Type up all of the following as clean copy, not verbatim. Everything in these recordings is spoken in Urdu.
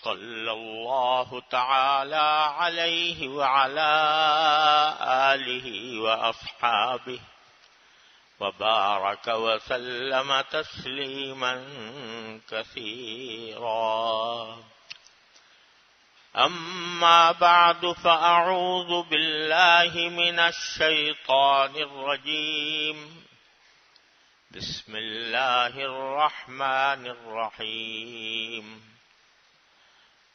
صلى الله تعالى عليه وعلى آله وأصحابه وبارك وسلم تسليما كثيرا. أما بعد فأعوذ بالله من الشيطان الرجيم. بسم الله الرحمن الرحيم.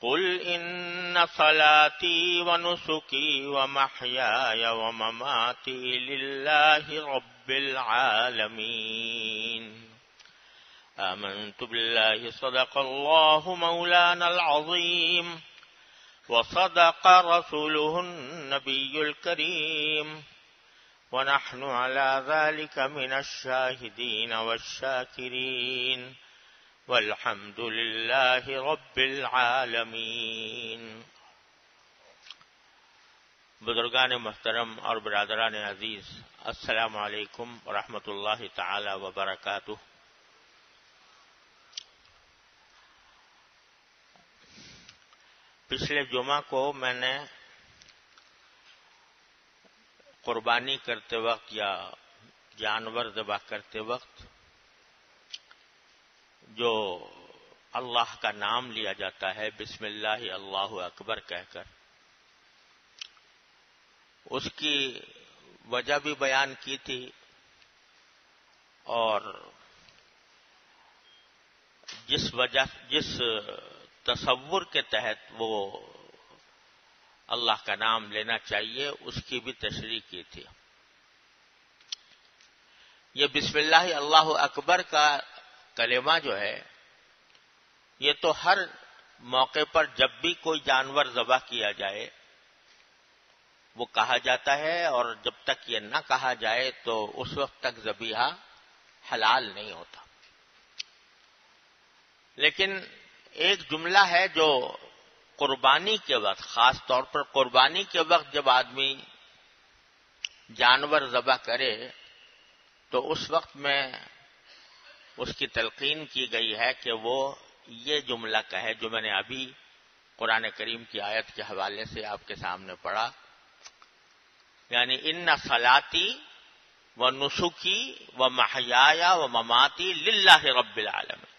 قل إن صلاتي ونسكي ومحياي ومماتي لله رب العالمين. آمنت بالله صدق الله مولانا العظيم وصدق رسوله النبي الكريم ونحن على ذلك من الشاهدين والشاكرين والحمد لله رب العالمین. بزرگان محترم اور برادران عزیز، السلام علیکم ورحمۃ اللہ تعالی وبرکاتہ. پچھلے جمعہ کو میں نے قربانی کرتے وقت یا جانور ذبح کرتے وقت جو اللہ کا نام لیا جاتا ہے بسم اللہ اللہ اکبر کہہ کر، اس کی وجہ بھی بیان کی تھی اور جس تصور کے تحت وہ اللہ کا نام لینا چاہیے اس کی بھی تشریح کی تھی. یہ بسم اللہ اللہ اکبر کا کلمہ جو ہے یہ تو ہر موقع پر جب بھی کوئی جانور ذبح کیا جائے وہ کہا جاتا ہے، اور جب تک یہ نہ کہا جائے تو اس وقت تک ذبیحہ حلال نہیں ہوتا. لیکن ایک جملہ ہے جو قربانی کے وقت، خاص طور پر قربانی کے وقت جب آدمی جانور ذبح کرے تو اس وقت میں اس کی تلقین کی گئی ہے کہ وہ یہ جملہ کہے جو میں نے ابھی قرآن کریم کی آیت کے حوالے سے آپ کے سامنے پڑھا، یعنی ان صلاتی و نسکی و محیایا و مماتی للہ رب العالمین،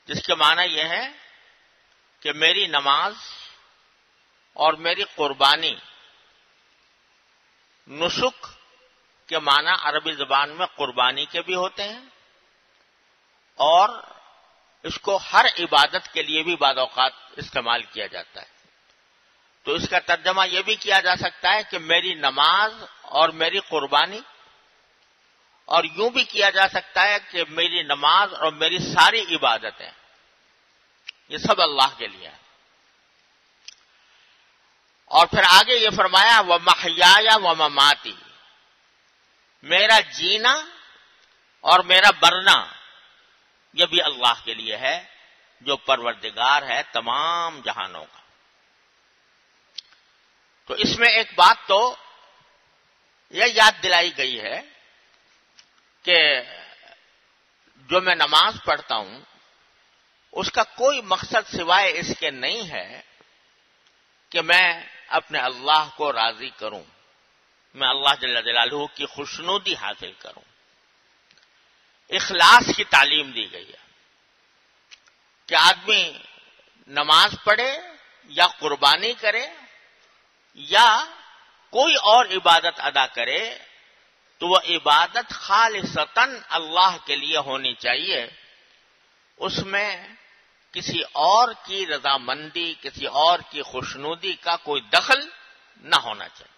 جس کے معنی یہ ہے کہ میری نماز اور میری قربانی، نسک کے معنی عربی زبان میں قربانی کے بھی ہوتے ہیں اور اس کو ہر عبادت کے لیے بھی بعض اوقات استعمال کیا جاتا ہے. تو اس کا ترجمہ یہ بھی کیا جا سکتا ہے کہ میری نماز اور میری قربانی، اور یوں بھی کیا جا سکتا ہے کہ میری نماز اور میری ساری عبادتیں یہ سب اللہ کے لیے ہیں. اور پھر آگے یہ فرمایا وَمَحْيَايَ وَمَمَاتِي، میرا جینا اور میرا مرنا یہ بھی اللہ کے لیے ہے جو پروردگار ہے تمام جہانوں کا. تو اس میں ایک بات تو یہ یاد دلائی گئی ہے کہ جو میں نماز پڑھتا ہوں اس کا کوئی مقصد سوائے اس کے نہیں ہے کہ میں اپنے اللہ کو راضی کروں، میں اللہ جل جلالہ کی خوشنودی حاصل کروں. اخلاص کی تعلیم دی گئی ہے کہ آدمی نماز پڑھے یا قربانی کرے یا کوئی اور عبادت ادا کرے تو وہ عبادت خالصتاً اللہ کے لیے ہونی چاہیے، اس میں کسی اور کی رضامندی، کسی اور کی خوشنودی کا کوئی دخل نہ ہونا چاہیے.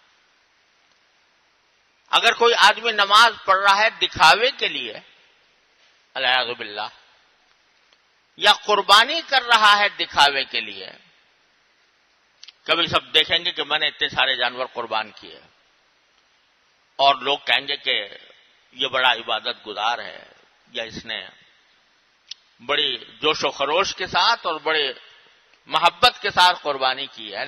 اگر کوئی آدمی نماز پڑھ رہا ہے دکھاوے کے لیے العیاذ باللہ، یا قربانی کر رہا ہے دکھاوے کے لیے، کبھی سب دیکھیں گے کہ میں نے اتنے سارے جانور قربان کیے اور لوگ کہیں گے کہ یہ بڑا عبادت گزار ہے، یا اس نے بڑی جوش و خروش کے ساتھ اور بڑے محبت کے ساتھ قربانی کی ہے.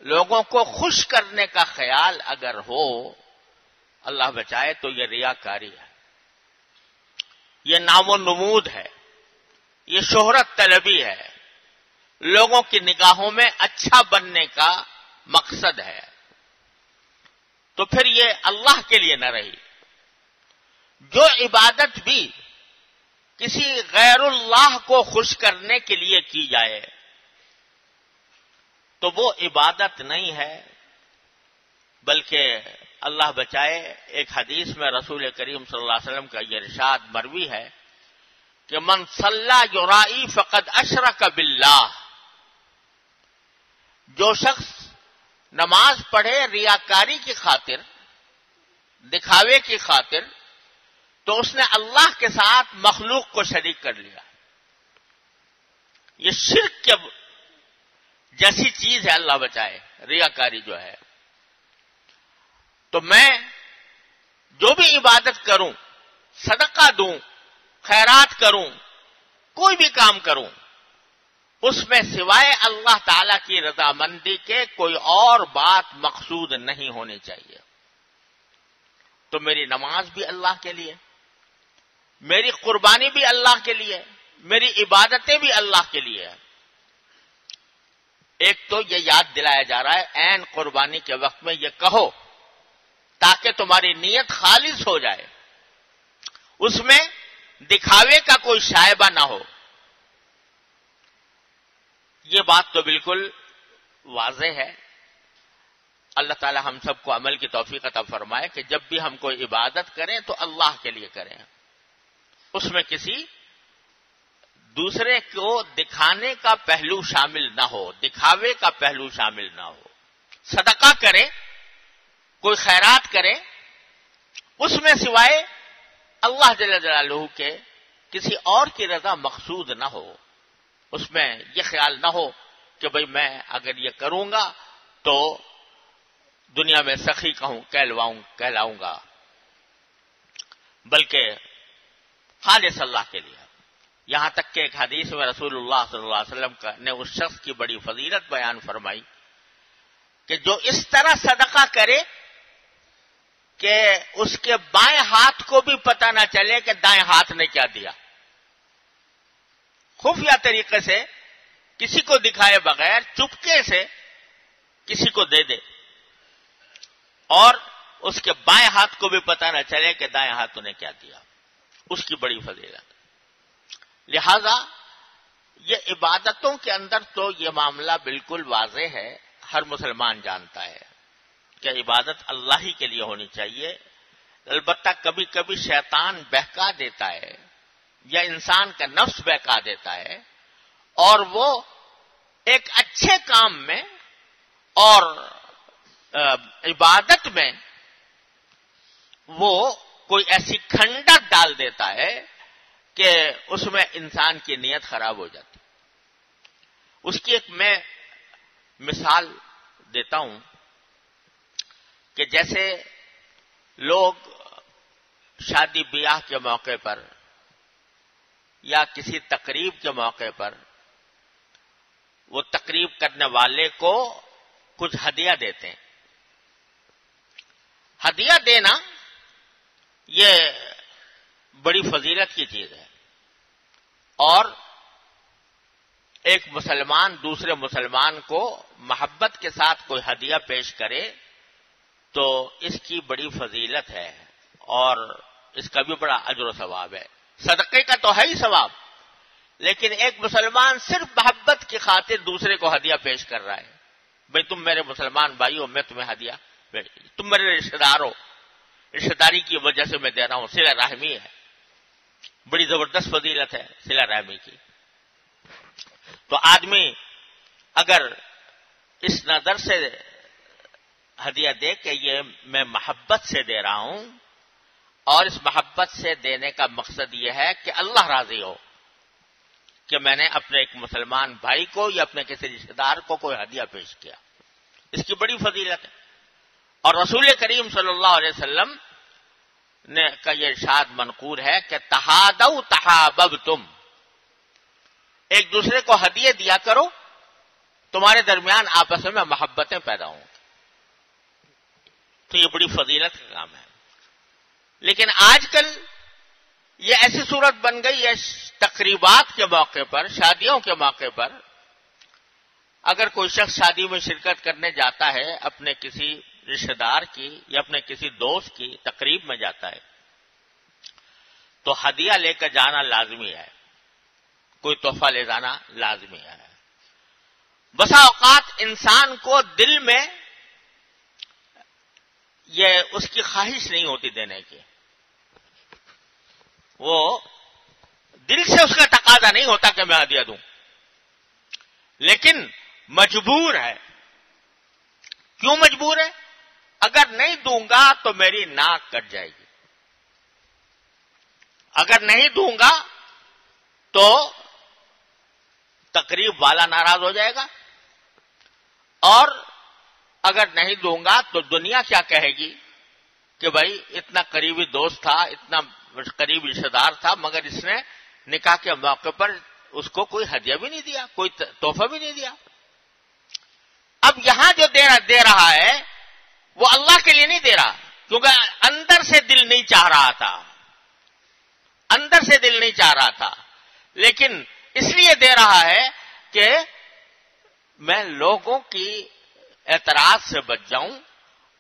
لوگوں کو خوش کرنے کا خیال اگر ہو، اللہ بچائے، تو یہ ریاکاری ہے، یہ نام و نمود ہے. یہ شہرت طلبی ہے، لوگوں کی نگاہوں میں اچھا بننے کا مقصد ہے، تو پھر یہ اللہ کے لیے نہ رہی۔ جو عبادت بھی کسی غیر اللہ کو خوش کرنے کے لیے کی جائے تو وہ عبادت نہیں ہے، بلکہ اللہ بچائے، ایک حدیث میں رسول کریم صلی اللہ علیہ وسلم کا یہ ارشاد مروی ہے کہ من صلی یرائی فقد اشرک باللہ، جو شخص نماز پڑھے ریاکاری کی خاطر، دکھاوے کی خاطر، تو اس نے اللہ کے ساتھ مخلوق کو شریک کر لیا۔ یہ شرک کے جیسی چیز ہے، اللہ بچائے، ریاکاری جو ہے۔ تو میں جو بھی عبادت کروں، صدقہ دوں، خیرات کروں، کوئی بھی کام کروں، اس میں سوائے اللہ تعالی کی رضامندی کے کوئی اور بات مقصود نہیں ہونی چاہیے۔ تو میری نماز بھی اللہ کے لیے، میری قربانی بھی اللہ کے لیے، میری عبادتیں بھی اللہ کے لیے۔ ایک تو یہ یاد دلایا جا رہا ہے عین قربانی کے وقت میں یہ کہو تاکہ تمہاری نیت خالص ہو جائے، اس میں دکھاوے کا کوئی شائبہ نہ ہو۔ یہ بات تو بالکل واضح ہے۔ اللہ تعالی ہم سب کو عمل کی توفیق عطا فرمائے کہ جب بھی ہم کوئی عبادت کریں تو اللہ کے لیے کریں، اس میں کسی دوسرے کو دکھانے کا پہلو شامل نہ ہو، دکھاوے کا پہلو شامل نہ ہو۔ صدقہ کریں، کوئی خیرات کریں، اس میں سوائے اللہ جل جلالہ کے کسی اور کی رضا مقصود نہ ہو، اس میں یہ خیال نہ ہو کہ بھئی میں اگر یہ کروں گا تو دنیا میں سخی کہلاؤں گا، بلکہ خالص اللہ کے لیے۔ یہاں تک کہ ایک حدیث میں رسول اللہ صلی اللہ علیہ وسلم نے اس شخص کی بڑی فضیلت بیان فرمائی کہ جو اس طرح صدقہ کرے کہ اس کے بائیں ہاتھ کو بھی پتہ نہ چلے کہ دائیں ہاتھ نے کیا دیا، خفیہ طریقے سے کسی کو دکھائے بغیر چپکے سے کسی کو دے دے، اور اس کے بائیں ہاتھ کو بھی پتہ نہ چلے کہ دائیں ہاتھ نے کیا دیا، اس کی بڑی فضیلت۔ لہذا یہ عبادتوں کے اندر تو یہ معاملہ بالکل واضح ہے، ہر مسلمان جانتا ہے کہ عبادت اللہ ہی کے لیے ہونی چاہیے۔ البتہ کبھی کبھی شیطان بہکا دیتا ہے یا انسان کا نفس بہکا دیتا ہے، اور وہ ایک اچھے کام میں اور عبادت میں وہ کوئی ایسی کھنڈت ڈال دیتا ہے کہ اس میں انسان کی نیت خراب ہو جاتی۔ اس کی ایک میں مثال دیتا ہوں کہ جیسے لوگ شادی بیاہ کے موقع پر یا کسی تقریب کے موقع پر وہ تقریب کرنے والے کو کچھ ہدیہ دیتے ہیں۔ ہدیہ دینا یہ بڑی فضیلت کی چیز ہے، اور ایک مسلمان دوسرے مسلمان کو محبت کے ساتھ کوئی ہدیہ پیش کرے تو اس کی بڑی فضیلت ہے، اور اس کا بھی بڑا اجر و ثواب ہے۔ صدقے کا تو ہے ہی ثواب، لیکن ایک مسلمان صرف محبت کی خاطر دوسرے کو ہدیہ پیش کر رہا ہے، بھئی تم میرے مسلمان بھائی ہو، میں تمہیں ہدیہ، تم میرے رشتہ دار ہو، رشتہ داری کی وجہ سے میں دے رہا ہوں، صلہ رحمی ہے، بڑی زبردست فضیلت ہے صلہ رحمی کی۔ تو آدمی اگر اس نظر سے ہدیہ دے کہ یہ میں محبت سے دے رہا ہوں، اور اس محبت سے دینے کا مقصد یہ ہے کہ اللہ راضی ہو کہ میں نے اپنے ایک مسلمان بھائی کو یا اپنے کسی رشتہ دار کو کوئی ہدیہ پیش کیا، اس کی بڑی فضیلت ہے۔ اور رسول کریم صلی اللہ علیہ وسلم نے کا یہ ارشاد منقول ہے کہ تہادوا تحاببتم، ایک دوسرے کو ہدیے دیا کرو، تمہارے درمیان آپس میں محبتیں پیدا ہوں۔ تو یہ بڑی فضیلت کا کام ہے۔ لیکن آج کل یہ ایسی صورت بن گئی ہے، تقریبات کے موقع پر، شادیوں کے موقع پر اگر کوئی شخص شادی میں شرکت کرنے جاتا ہے، اپنے کسی رشتہ دار کی یا اپنے کسی دوست کی تقریب میں جاتا ہے، تو ہدیہ لے کر جانا لازمی ہے، کوئی تحفہ لے جانا لازمی ہے۔ بسا اوقات انسان کو دل میں یہ اس کی خواہش نہیں ہوتی دینے کی، وہ دل سے اس کا تقاضا نہیں ہوتا کہ میں ہدیہ دوں، لیکن مجبور ہے۔ کیوں مجبور ہے؟ اگر نہیں دوں گا تو میری ناک کٹ جائے گی، اگر نہیں دوں گا تو تقریب والا ناراض ہو جائے گا، اور اگر نہیں دوں گا تو دنیا کیا کہے گی کہ بھائی اتنا قریبی دوست تھا، اتنا قریبی رشتہ دار تھا، مگر اس نے نکاح کے موقع پر اس کو کوئی ہدیہ بھی نہیں دیا، کوئی تحفہ بھی نہیں دیا۔ اب یہاں جو دے رہا ہے وہ اللہ کے لیے نہیں دے رہا، کیونکہ اندر سے دل نہیں چاہ رہا تھا، اندر سے دل نہیں چاہ رہا تھا، لیکن اس لیے دے رہا ہے کہ میں لوگوں کی اعتراض سے بچ جاؤں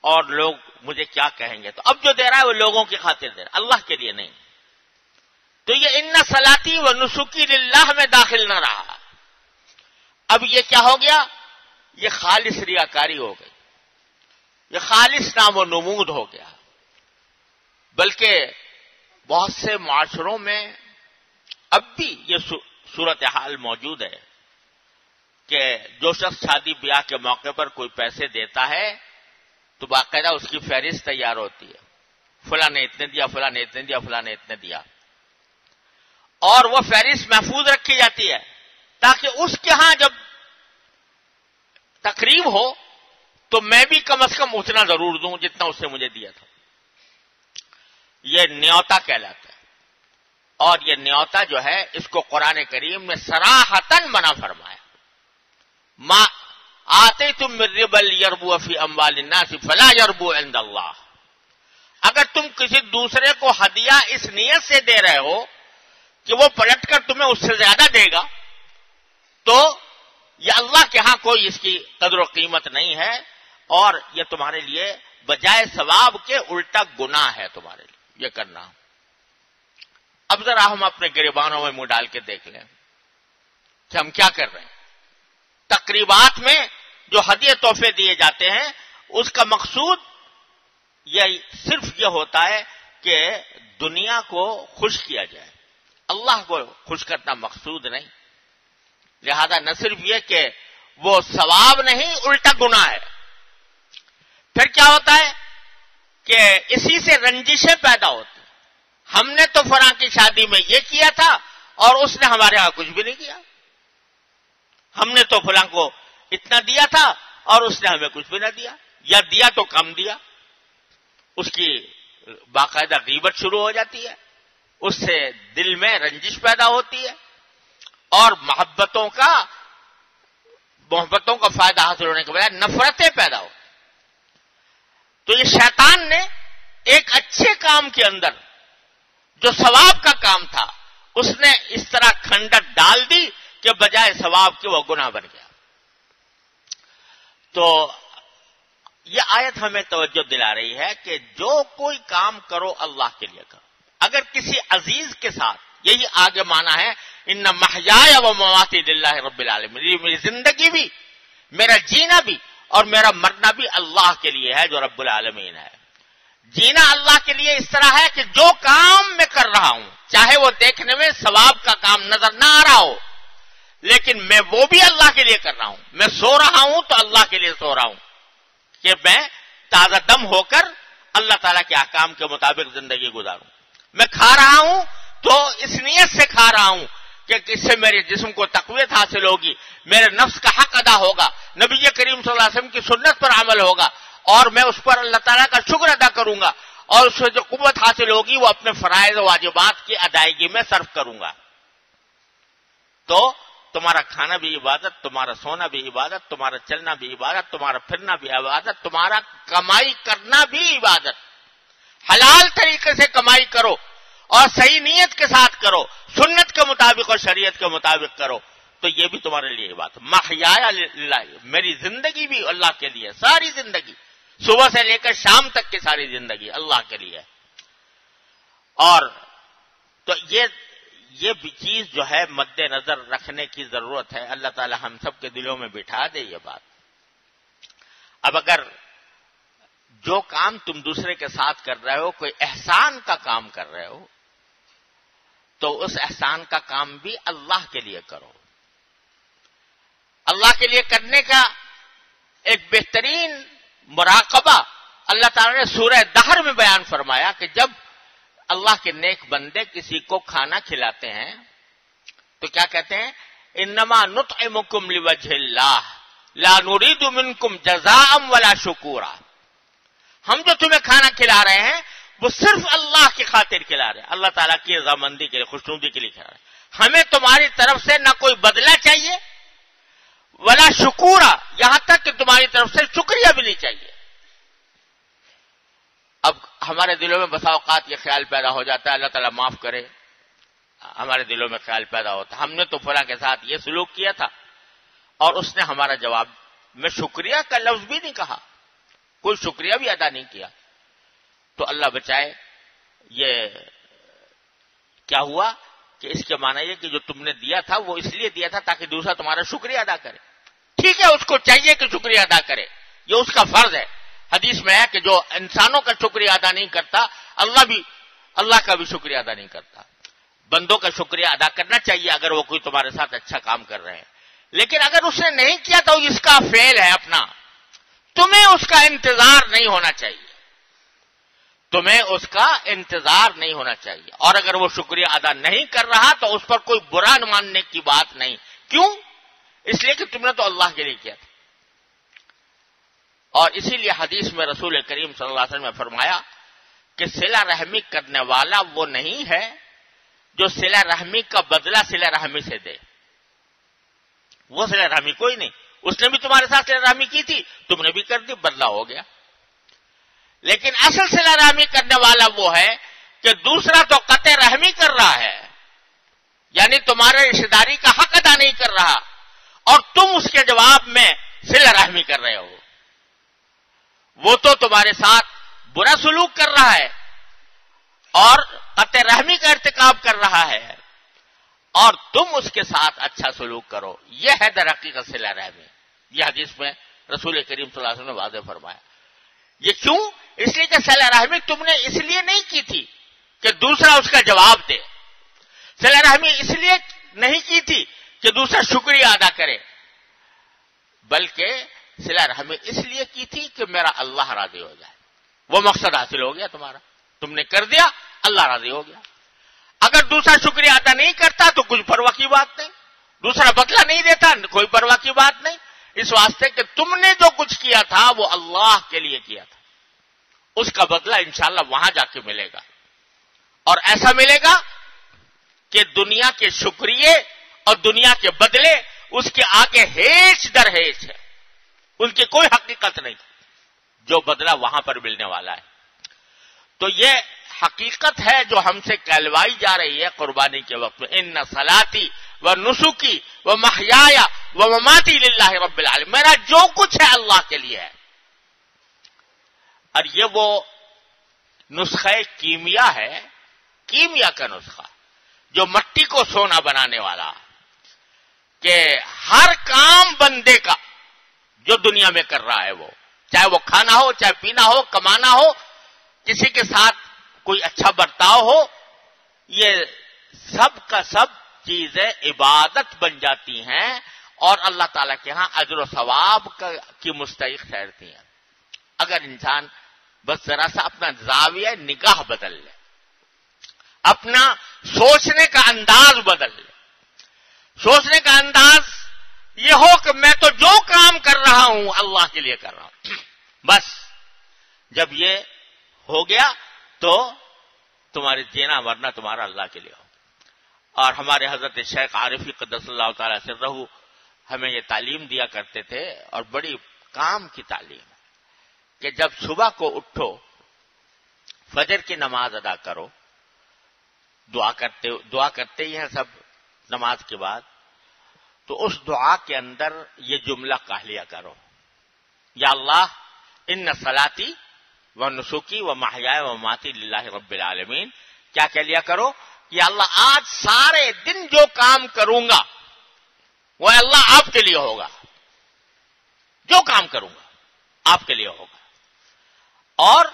اور لوگ مجھے کیا کہیں گے۔ تو اب جو دے رہا ہے وہ لوگوں کی خاطر دے رہا ہے، اللہ کے لیے نہیں۔ تو یہ ان صلاتی و نسکی للہ میں داخل نہ رہا۔ اب یہ کیا ہو گیا؟ یہ خالص ریاکاری ہو گئی، یہ خالص نام و نمود ہو گیا۔ بلکہ بہت سے معاشروں میں اب بھی یہ صورتحال موجود ہے کہ جو شخص شادی بیاہ کے موقع پر کوئی پیسے دیتا ہے تو باقاعدہ اس کی فہرست تیار ہوتی ہے، فلاں نے اتنے دیا، فلاں نے اتنے دیا، فلاں نے اتنے دیا، اور وہ فہرست محفوظ رکھی جاتی ہے تاکہ اس کے ہاں جب تقریب ہو تو میں بھی کم از کم اتنا ضرور دوں جتنا اس نے مجھے دیا تھا۔ یہ نیوتا کہلاتا ہے، اور یہ نیوتا جو ہے اس کو قرآن کریم نے صراحتاً منع فرمایا۔ ما آتیتم من ربا لیربو فی اموال الناس فلا یربو عند اللہ۔ اگر تم کسی دوسرے کو ہدیہ اس نیت سے دے رہے ہو کہ وہ پلٹ کر تمہیں اس سے زیادہ دے گا تو یہ اللہ کے ہاں کوئی اس کی قدر و قیمت نہیں ہے، اور یہ تمہارے لیے بجائے ثواب کے الٹا گناہ ہے تمہارے لیے یہ کرنا۔ اب ذرا ہم اپنے گریبانوں میں منہ ڈال کے دیکھ لیں کہ ہم کیا کر رہے ہیں۔ تقریبات میں جو ہدیے تحفے دیے جاتے ہیں اس کا مقصود یہ صرف یہ ہوتا ہے کہ دنیا کو خوش کیا جائے، اللہ کو خوش کرنا مقصود نہیں۔ لہذا نہ صرف یہ کہ وہ ثواب نہیں الٹا گناہ ہے، پھر کیا ہوتا ہے کہ اسی سے رنجشیں پیدا ہوتی ہیں۔ ہم نے تو فلاں کی شادی میں یہ کیا تھا اور اس نے ہمارے ہاں کچھ بھی نہیں کیا، ہم نے تو فلاں کو اتنا دیا تھا اور اس نے ہمیں کچھ بھی نہ دیا، یا دیا تو کم دیا۔ اس کی باقاعدہ غیبت شروع ہو جاتی ہے، اس سے دل میں رنجش پیدا ہوتی ہے، اور محبتوں کا فائدہ حاصل ہونے کے بجائے نفرتیں پیدا ہو۔ تو یہ شیطان نے ایک اچھے کام کے اندر جو ثواب کا کام تھا اس نے اس طرح کھنڈر ڈال دی کہ بجائے ثواب کے وہ گناہ بن گیا۔ تو یہ آیت ہمیں توجہ دلا رہی ہے کہ جو کوئی کام کرو اللہ کے لیے کرو۔ اگر کسی عزیز کے ساتھ، یہی آگے مانا ہے ان محیایا و مماتی للہ رب العالمین، میری زندگی بھی، میرا جینا بھی اور میرا مرنا بھی اللہ کے لیے ہے جو رب العالمین ہے۔ جینا اللہ کے لیے اس طرح ہے کہ جو کام میں کر رہا ہوں چاہے وہ دیکھنے میں ثواب کا کام نظر نہ آ رہا ہو، لیکن میں وہ بھی اللہ کے لیے کر رہا ہوں۔ میں سو رہا ہوں تو اللہ کے لیے سو رہا ہوں کہ میں تازہ دم ہو کر اللہ تعالیٰ کے احکام کے مطابق زندگی گزاروں۔ میں کھا رہا ہوں تو اس نیت سے کھا رہا ہوں کہ اس سے میرے جسم کو تقویت حاصل ہوگی، میرے نفس کا حق ادا ہوگا، نبی کریم صلی اللہ علیہ وسلم کی سنت پر عمل ہوگا، اور میں اس پر اللہ تعالیٰ کا شکر ادا کروں گا، اور اس سے جو قوت حاصل ہوگی وہ اپنے فرائض و واجبات کی ادائیگی میں صرف کروں گا۔ تو تمہارا کھانا بھی عبادت، تمہارا سونا بھی عبادت، تمہارا چلنا بھی عبادت، تمہارا پھرنا بھی عبادت، تمہارا کمائی کرنا بھی عبادت۔ حلال طریقے سے کمائی کرو، اور صحیح نیت کے ساتھ کرو، سنت کے مطابق اور شریعت کے مطابق کرو، تو یہ بھی تمہارے لیے یہ بات، محیایا للہ، میری زندگی بھی اللہ کے لیے، ساری زندگی صبح سے لے کر شام تک کی ساری زندگی اللہ کے لیے. اور تو یہ بھی چیز جو ہے مد نظر رکھنے کی ضرورت ہے. اللہ تعالی ہم سب کے دلوں میں بٹھا دے یہ بات. اب اگر جو کام تم دوسرے کے ساتھ کر رہے ہو، کوئی احسان کا کام کر رہے ہو، تو اس احسان کا کام بھی اللہ کے لیے کرو. اللہ کے لیے کرنے کا ایک بہترین مراقبہ اللہ تعالی نے سورہ دہر میں بیان فرمایا کہ جب اللہ کے نیک بندے کسی کو کھانا کھلاتے ہیں تو کیا کہتے ہیں؟ انما نطعمکم لوجہ اللہ لا نريد منکم جزاء ولا شکورا. ہم جو تمہیں کھانا کھلا رہے ہیں وہ صرف اللہ کی خاطر کھلا رہے ہیں، اللہ تعالیٰ کی رضامندی کے لیے، خوشنودی کے لیے کھلا رہے ہیں. ہمیں تمہاری طرف سے نہ کوئی بدلہ چاہیے ولا شکورا، یہاں تک کہ تمہاری طرف سے شکریہ بھی نہیں چاہیے. اب ہمارے دلوں میں بسا اوقات یہ خیال پیدا ہو جاتا ہے، اللہ تعالیٰ معاف کرے، ہمارے دلوں میں خیال پیدا ہوتا ہے ہم نے تو فلاں کے ساتھ یہ سلوک کیا تھا اور اس نے ہمارا جواب میں شکریہ کا لفظ بھی نہیں کہا، کوئی شکریہ بھی ادا نہیں کیا. تو اللہ بچائے، یہ کیا ہوا کہ اس کے معنی یہ کہ جو تم نے دیا تھا وہ اس لیے دیا تھا تاکہ دوسرا تمہارا شکریہ ادا کرے. ٹھیک ہے، اس کو چاہیے کہ شکریہ ادا کرے، یہ اس کا فرض ہے. حدیث میں ہے کہ جو انسانوں کا شکریہ ادا نہیں کرتا اللہ کا بھی شکریہ ادا نہیں کرتا. بندوں کا شکریہ ادا کرنا چاہیے اگر وہ کوئی تمہارے ساتھ اچھا کام کر رہے ہیں، لیکن اگر اس نے نہیں کیا تو اس کا فعل ہے اپنا، تمہیں اس کا انتظار نہیں ہونا چاہیے، تمہیں اس کا انتظار نہیں ہونا چاہیے. اور اگر وہ شکریہ ادا نہیں کر رہا تو اس پر کوئی برا ماننے کی بات نہیں. کیوں؟ اس لیے کہ تم نے تو اللہ کے لیے کیا تھا. اور اسی لیے حدیث میں رسول کریم صلی اللہ علیہ وسلم نے فرمایا کہ صلہ رحمی کرنے والا وہ نہیں ہے جو صلہ رحمی کا بدلہ صلہ رحمی سے دے. وہ صلہ رحمی کوئی نہیں، اس نے بھی تمہارے ساتھ صلہ رحمی کی تھی، تم نے بھی کر دی، بدلہ ہو گیا. لیکن اصل صلہ رحمی کرنے والا وہ ہے کہ دوسرا تو قطع رحمی کر رہا ہے، یعنی تمہارے رشتہ داری کا حق ادا نہیں کر رہا اور تم اس کے جواب میں صلہ رحمی کر رہے ہو. وہ تو تمہارے ساتھ برا سلوک کر رہا ہے اور قطع رحمی کا ارتکاب کر رہا ہے اور تم اس کے ساتھ اچھا سلوک کرو. یہ ہے در حقیقت صلہ رحمی. یہ حدیث میں رسول کریم صلی اللہ علیہ وسلم نے واضح فرمایا. یہ کیوں؟ اس لیے کہ صلہ رحمی تم نے اس لیے نہیں کی تھی کہ دوسرا اس کا جواب دے. صلہ رحمی اس لیے نہیں کی تھی کہ دوسرا شکریہ ادا کرے، بلکہ صلہ رحمی اس لیے کی تھی کہ میرا اللہ راضی ہو جائے. وہ مقصد حاصل ہو گیا تمہارا، تم نے کر دیا، اللہ راضی ہو گیا. اگر دوسرا شکریہ ادا نہیں کرتا تو کچھ پرواہ کی بات نہیں، دوسرا بدلہ نہیں دیتا کوئی پرواہ کی بات نہیں. اس واسطے کہ تم نے جو کچھ کیا تھا وہ اللہ کے لیے کیا تھا، اس کا بدلہ انشاءاللہ وہاں جا کے ملے گا. اور ایسا ملے گا کہ دنیا کے شکریہ اور دنیا کے بدلے اس کے آگے ہیچ در ہیچ ہے، ان کی کوئی حقیقت نہیں، جو بدلہ وہاں پر ملنے والا ہے. تو یہ حقیقت ہے جو ہم سے کہلوائی جا رہی ہے قربانی کے وقت میں. ان صلاتی و نسکی و محیایا و مماتی للہ رب العالمین، میرا جو کچھ ہے اللہ کے لیے ہے. اور یہ وہ نسخہ کیمیا ہے، کیمیا کا نسخہ جو مٹی کو سونا بنانے والا، کہ ہر کام بندے کا جو دنیا میں کر رہا ہے، وہ چاہے وہ کھانا ہو، چاہے پینا ہو، کمانا ہو، کسی کے ساتھ کوئی اچھا برتاؤ ہو، یہ سب کا سب چیزیں عبادت بن جاتی ہیں اور اللہ تعالیٰ کے ہاں اجر و ثواب کی مستحق ٹھہرتی ہیں. اگر انسان بس ذرا سا اپنا زاویہ نگاہ بدل لے، اپنا سوچنے کا انداز بدل لے. سوچنے کا انداز یہ ہو کہ میں تو جو کام کر رہا ہوں اللہ کے لیے کر رہا ہوں، بس جب یہ ہو گیا تو تمہاری جینا مرنا تمہارا اللہ کے لیے ہو. اور ہمارے حضرت شیخ عارفی قدس اللہ تعالی سرہ ہمیں یہ تعلیم دیا کرتے تھے، اور بڑی کام کی تعلیم، کہ جب صبح کو اٹھو، فجر کی نماز ادا کرو، دعا کرتے ہی ہیں سب نماز کے بعد، تو اس دعا کے اندر یہ جملہ کہہ لیا کرو، یا اللہ ان صلاتی و نسکی و محیای و مماتی للہ رب العالمین. کیا کہہ لیا کرو کہ اللہ آج سارے دن جو کام کروں گا وہ اللہ آپ کے لیے ہوگا، جو کام کروں گا آپ کے لیے ہوگا، اور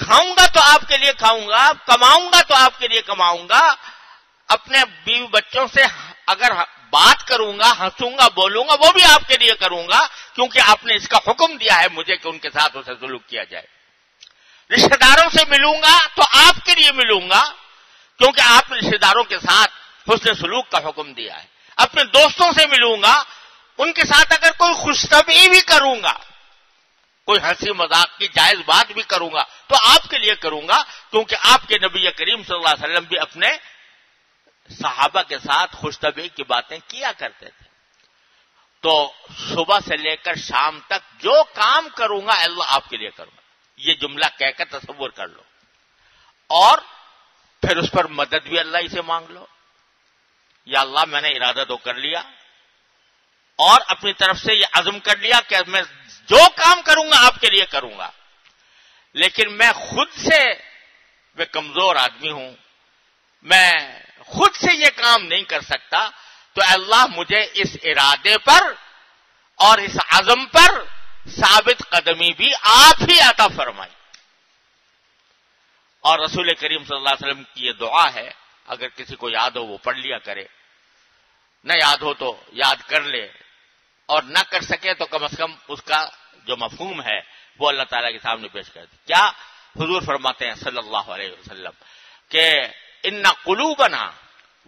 کھاؤں گا تو آپ کے لیے کھاؤں گا، کماؤں گا تو آپ کے لیے کماؤں گا، اپنے بیوی بچوں سے اگر بات کروں گا، ہنسوں گا، بولوں گا، وہ بھی آپ کے لیے کروں گا، کیونکہ آپ نے اس کا حکم دیا ہے مجھے کہ ان کے ساتھ اسے سلوک کیا جائے. رشتہ داروں سے ملوں گا تو آپ کے لیے ملوں گا، کیونکہ آپ رشتہ داروں کے ساتھ حسن سلوک کا حکم دیا ہے. اپنے دوستوں سے ملوں گا، ان کے ساتھ اگر کوئی خوش طبعی بھی کروں گا، کوئی ہنسی مذاق کی جائز بات بھی کروں گا تو آپ کے لیے کروں گا، کیونکہ آپ کے نبی کریم صلی اللہ علیہ وسلم بھی اپنے صحابہ کے ساتھ خوش طبعی کی باتیں کیا کرتے تھے. تو صبح سے لے کر شام تک جو کام کروں گا اللہ آپ کے لیے کروں گا، یہ جملہ کہہ کر تصور کر لو، اور پھر اس پر مدد بھی اللہ ہی سے مانگ لو. یا اللہ میں نے ارادہ تو کر لیا اور اپنی طرف سے یہ عزم کر لیا کہ میں جو کام کروں گا آپ کے لیے کروں گا، لیکن میں خود سے میں کمزور آدمی ہوں، میں خود سے یہ کام نہیں کر سکتا، تو اللہ مجھے اس ارادے پر اور اس عزم پر ثابت قدمی بھی آپ ہی عطا فرمائی. اور رسول کریم صلی اللہ علیہ وسلم کی یہ دعا ہے، اگر کسی کو یاد ہو وہ پڑھ لیا کرے، نہ یاد ہو تو یاد کر لے، اور نہ کر سکے تو کم از کم اس کا جو مفہوم ہے وہ اللہ تعالیٰ کے سامنے پیش کر دے. کیا حضور فرماتے ہیں صلی اللہ علیہ وسلم کہ ان قلوبنا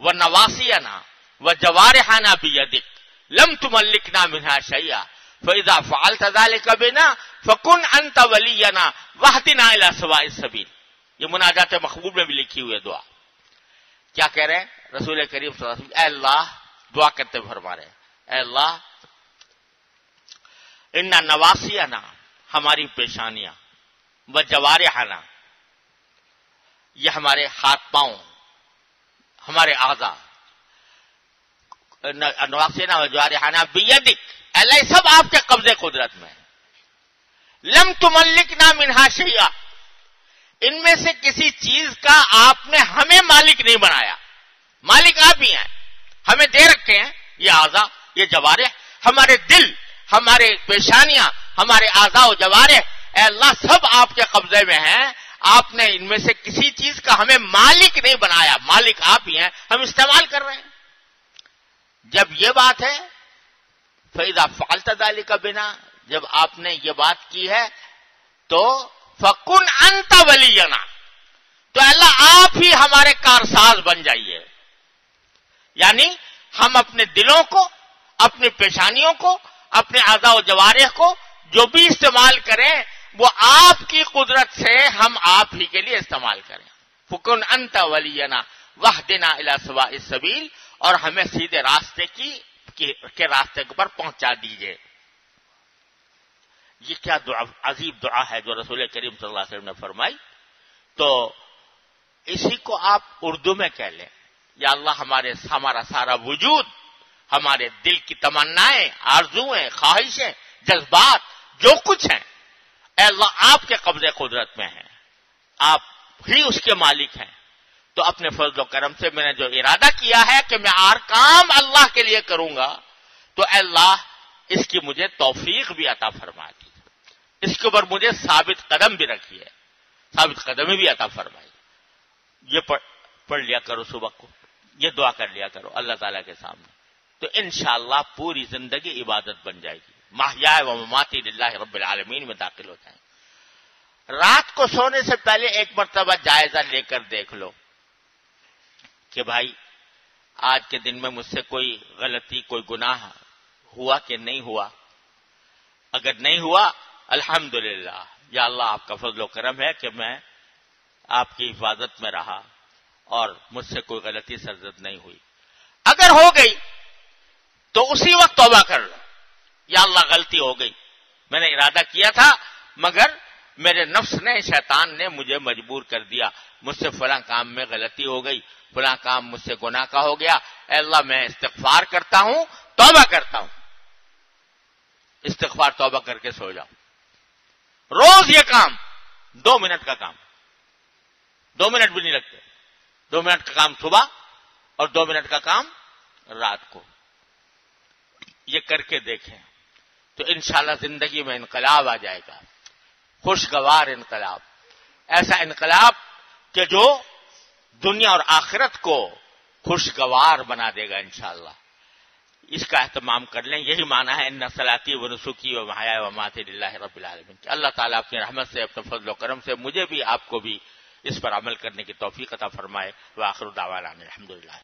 و نواسینا و جوارحنا بیدک لم تملکنا منها شیئا فاذا فعلت ذلك بنا فكن انت ولينا واهدنا الى سواء السبيل. یہ مناجات محبوب میں بھی لکھی ہوئی دعا. کیا کہہ رہے ہیں رسول کریم صلی اللہ علیہ وسلم؟ اے اللہ، دعا کرتے فرما رہے ہیں، اے اللہ ان نواسینا، ہماری پیشانیاں، و جوارحنا، یہ ہمارے ہاتھ پاؤں، ہمارے اعضاء، نواسینا و جوارحنا بیدک، اللہ یہ سب آپ کے قبضے قدرت میں. لم تملکنا منها شیئا، ان میں سے کسی چیز کا آپ نے ہمیں مالک نہیں بنایا، مالک آپ ہی ہیں، ہمیں دے رکھے ہیں یہ اعضاء، یہ جوارح، ہمارے دل، ہمارے پیشانیاں، ہمارے اعضاء و جوارح، اے اللہ سب آپ کے قبضے میں ہیں، آپ نے ان میں سے کسی چیز کا ہمیں مالک نہیں بنایا، مالک آپ ہی ہیں، ہم استعمال کر رہے ہیں. جب یہ بات ہے فَإِذَا فَعَلْتَ ذَلِكَ بِنَا، جب آپ نے یہ بات کی ہے تو فَكُنْ أَنْتَ وَلِيَّنَا، تو اللہ آپ ہی ہمارے کارساز بن جائیے. یعنی ہم اپنے دلوں کو، اپنی پیشانیوں کو، اپنے اعضاء و جوارح کو جو بھی استعمال کریں وہ آپ کی قدرت سے ہم آپ ہی کے لیے استعمال کریں. فَكُنْ أَنْتَ وَلِيَّنَا وَاهْدِنَا إِلَى سَوَاءِ السَّبِيلِ، اور ہمیں سیدھے راستے کے راستے پر پہنچا دیجئے. یہ کیا دعا، عجیب دعا ہے جو رسول کریم صلی اللہ علیہ وسلم نے فرمائی. تو اسی کو آپ اردو میں کہہ لیں، یا اللہ ہمارا سارا وجود، ہمارے دل کی تمنائیں، آرزویں، خواہشیں، جذبات، جو کچھ ہیں، اے اللہ آپ کے قبضے قدرت میں ہیں، آپ ہی اس کے مالک ہیں. تو اپنے فضل و کرم سے میں نے جو ارادہ کیا ہے کہ میں ہر کام اللہ کے لیے کروں گا، تو اے اللہ اس کی مجھے توفیق بھی عطا فرما دی، اس کے اوپر مجھے ثابت قدم بھی رکھیے، ثابت قدمی بھی عطا فرمائی. یہ پڑھ لیا کرو صبح کو، یہ دعا کر لیا کرو اللہ تعالیٰ کے سامنے، تو انشاءاللہ پوری زندگی عبادت بن جائے گی. محیای و مماتی للہ رب العالمین میں داخل ہو جائیں. رات کو سونے سے پہلے ایک مرتبہ جائزہ لے کر دیکھ لو کہ بھائی آج کے دن میں مجھ سے کوئی غلطی، کوئی گناہ ہوا کہ نہیں ہوا. اگر نہیں ہوا الحمدللہ، یا اللہ آپ کا فضل و کرم ہے کہ میں آپ کی حفاظت میں رہا اور مجھ سے کوئی غلطی سرزد نہیں ہوئی. اگر ہو گئی تو اسی وقت توبہ کر لو، یا اللہ غلطی ہو گئی، میں نے ارادہ کیا تھا مگر میرے نفس نے، شیطان نے مجھے مجبور کر دیا، مجھ سے فلاں کام میں غلطی ہو گئی، فلاں کام مجھ سے گناہ کا ہو گیا، اے اللہ میں استغفار کرتا ہوں، توبہ کرتا ہوں۔ استغفار توبہ کر کے سو جاؤ۔ روز یہ کام، 2 منٹ کا کام، 2 منٹ بھی نہیں لگتے، 2 منٹ کا کام صبح اور 2 منٹ کا کام رات کو، یہ کر کے دیکھیں تو انشاءاللہ زندگی میں انقلاب آ جائے گا، خوشگوار انقلاب، ایسا انقلاب کہ جو دنیا اور آخرت کو خوشگوار بنا دے گا انشاءاللہ۔ اس کا اہتمام کر لیں، یہی معنی ہے ان صلاتی و نسکی و محیای و مماتی للہ رب العالمین۔ اللہ تعالیٰ اپنی رحمت سے، اپنے فضل و کرم سے مجھے بھی آپ کو بھی اس پر عمل کرنے کی توفیق عطا فرمائے۔ وآخر دعوانا الحمدللہ۔